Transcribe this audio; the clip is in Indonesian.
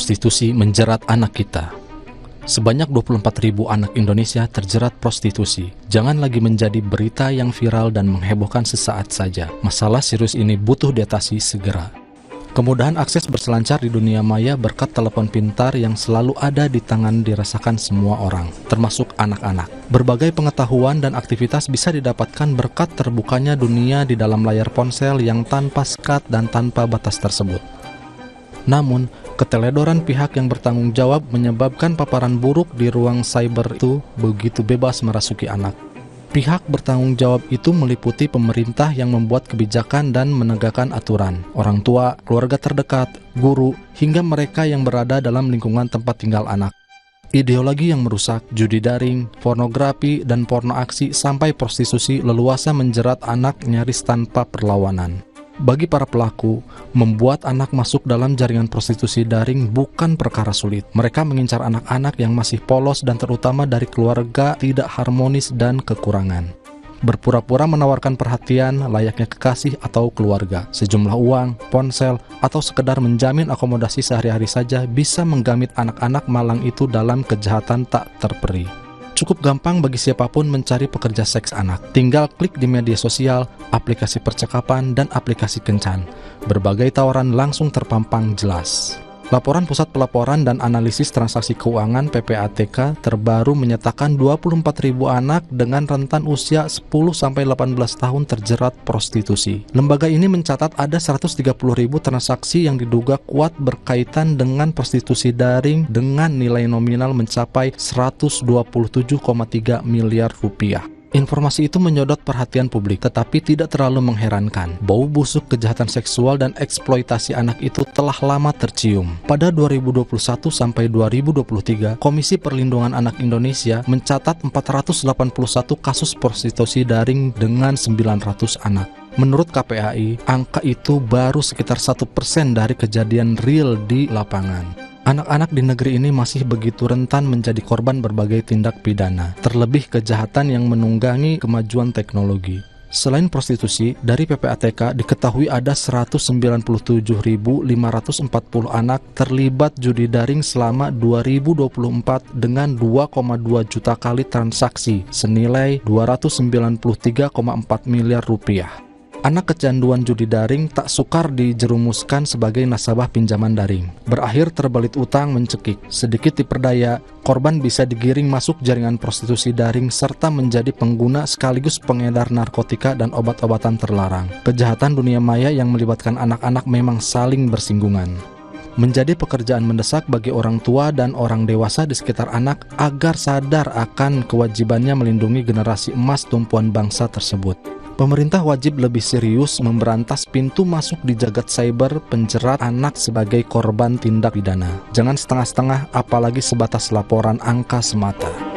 Prostitusi menjerat anak kita. Sebanyak 24.000 anak Indonesia terjerat prostitusi. Jangan lagi menjadi berita yang viral dan menghebohkan sesaat saja. Masalah serius ini butuh diatasi segera. Kemudahan akses berselancar di dunia maya berkat telepon pintar yang selalu ada di tangan dirasakan semua orang, termasuk anak-anak. Berbagai pengetahuan dan aktivitas bisa didapatkan berkat terbukanya dunia di dalam layar ponsel yang tanpa sekat dan tanpa batas tersebut. Namun, keteledoran pihak yang bertanggung jawab menyebabkan paparan buruk di ruang cyber itu begitu bebas merasuki anak. Pihak bertanggung jawab itu meliputi pemerintah yang membuat kebijakan dan menegakkan aturan, orang tua, keluarga terdekat, guru, hingga mereka yang berada dalam lingkungan tempat tinggal anak. Ideologi yang merusak, judi daring, pornografi, dan porno aksi sampai prostitusi leluasa menjerat anak nyaris tanpa perlawanan. Bagi para pelaku, membuat anak masuk dalam jaringan prostitusi daring bukan perkara sulit. Mereka mengincar anak-anak yang masih polos dan terutama dari keluarga tidak harmonis dan kekurangan. Berpura-pura menawarkan perhatian layaknya kekasih atau keluarga, sejumlah uang, ponsel, atau sekedar menjamin akomodasi sehari-hari saja bisa menggamit anak-anak malang itu dalam kejahatan tak terperi. Cukup gampang bagi siapapun mencari pekerja seks anak. Tinggal klik di media sosial, aplikasi percakapan, dan aplikasi kencan. Berbagai tawaran langsung terpampang jelas. Laporan Pusat Pelaporan dan Analisis Transaksi Keuangan (PPATK) terbaru menyatakan 24.000 anak dengan rentan usia 10-18 tahun terjerat prostitusi. Lembaga ini mencatat ada 130.000 transaksi yang diduga kuat berkaitan dengan prostitusi daring dengan nilai nominal mencapai 127,3 miliar rupiah. Informasi itu menyodot perhatian publik, tetapi tidak terlalu mengherankan. Bau busuk kejahatan seksual dan eksploitasi anak itu telah lama tercium. Pada 2021 sampai 2023, Komisi Perlindungan Anak Indonesia mencatat 481 kasus prostitusi daring dengan 900 anak. Menurut KPAI, angka itu baru sekitar 1% dari kejadian real di lapangan. Anak-anak di negeri ini masih begitu rentan menjadi korban berbagai tindak pidana, terlebih kejahatan yang menunggangi kemajuan teknologi. Selain prostitusi, dari PPATK diketahui ada 197.540 anak terlibat judi daring selama 2024 dengan 2,2 juta kali transaksi senilai 293,4 miliar rupiah. Anak kecanduan judi daring tak sukar dijerumuskan sebagai nasabah pinjaman daring. Berakhir terbelit utang mencekik. Sedikit diperdaya, korban bisa digiring masuk jaringan prostitusi daring serta menjadi pengguna sekaligus pengedar narkotika dan obat-obatan terlarang. Kejahatan dunia maya yang melibatkan anak-anak memang saling bersinggungan. Menjadi pekerjaan mendesak bagi orang tua dan orang dewasa di sekitar anak agar sadar akan kewajibannya melindungi generasi emas tumpuan bangsa tersebut. Pemerintah wajib lebih serius memberantas pintu masuk di jagat cyber penjerat anak sebagai korban tindak pidana. Jangan setengah-setengah, apalagi sebatas laporan angka semata.